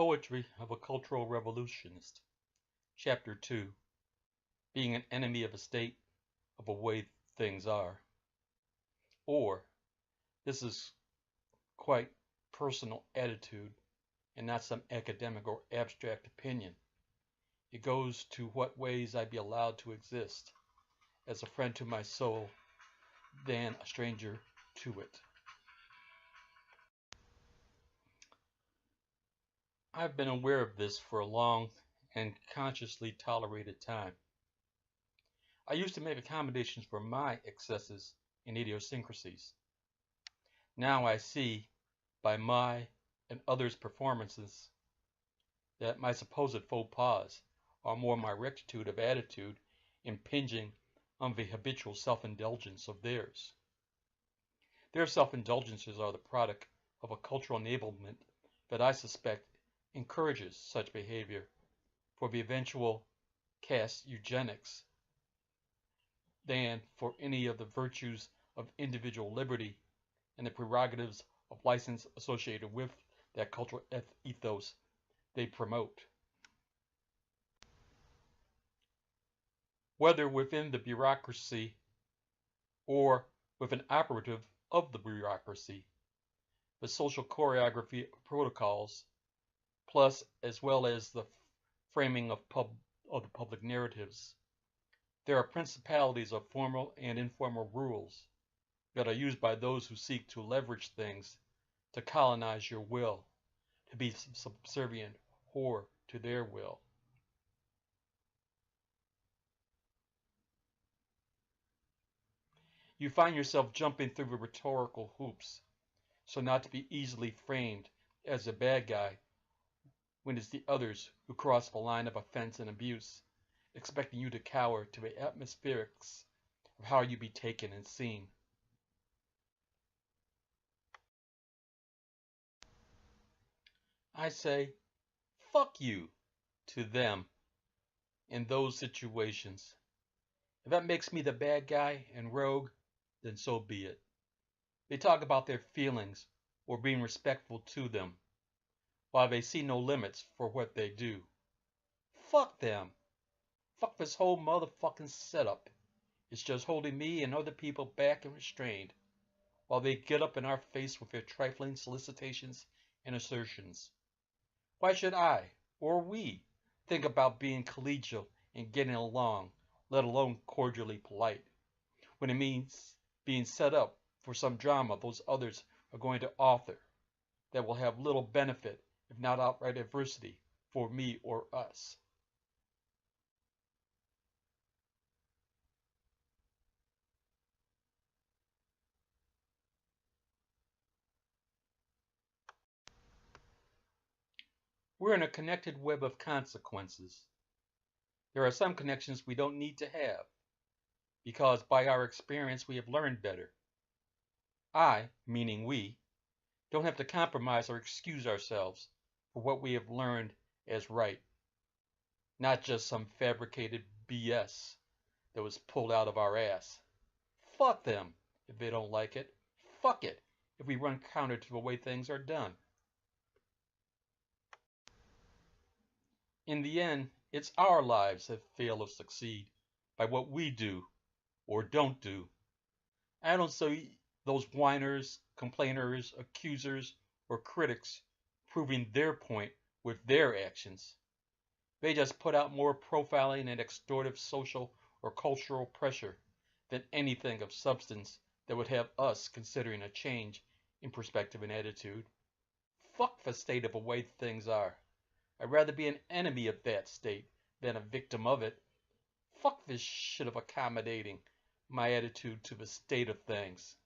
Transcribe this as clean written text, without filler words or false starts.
Poetry of a Cultural Revolutionist. Chapter 2. Being an enemy of a state, of a way things are. Or, this is quite personal attitude and not some academic or abstract opinion. It goes to what ways I be allowed to exist as a friend to my soul than a stranger to it. I've been aware of this for a long and consciously tolerated time. I used to make accommodations for my excesses and idiosyncrasies. Now I see, by my and others' performances, that my supposed faux pas are more my rectitude of attitude impinging on the habitual self-indulgence of theirs. Their self-indulgences are the product of a cultural enablement that I suspect encourages such behavior for the eventual caste eugenics than for any of the virtues of individual liberty and the prerogatives of license associated with that cultural ethos they promote. Whether within the bureaucracy or with an operative of the bureaucracy, the social choreography of protocols, plus as well as the framing of the public narratives, there are principalities of formal and informal rules that are used by those who seek to leverage things to colonize your will, to be subservient or to their will. You find yourself jumping through the rhetorical hoops so not to be easily framed as a bad guy when it's the others who cross the line of offense and abuse, expecting you to cower to the atmospherics of how you be taken and seen. I say, fuck you to them in those situations. If that makes me the bad guy and rogue, then so be it. They talk about their feelings or being respectful to them, while they see no limits for what they do. Fuck them. Fuck this whole motherfucking setup. It's just holding me and other people back and restrained, while they get up in our face with their trifling solicitations and assertions. Why should I, or we, think about being collegial and getting along, let alone cordially polite, when it means being set up for some drama those others are going to author that will have little benefit, if not outright adversity, for me or us? We're in a connected web of consequences. There are some connections we don't need to have, because by our experience we have learned better. I, meaning we, don't have to compromise or excuse ourselves for what we have learned as right, not just some fabricated BS that was pulled out of our ass. Fuck them if they don't like it. Fuck it if we run counter to the way things are done. In the end, it's our lives that fail or succeed by what we do or don't do. I don't see those whiners, complainers, accusers, or critics proving their point with their actions. They just put out more profiling and extortive social or cultural pressure than anything of substance that would have us considering a change in perspective and attitude. Fuck the state of the way things are. I'd rather be an enemy of that state than a victim of it. Fuck this shit of accommodating my attitude to the state of things.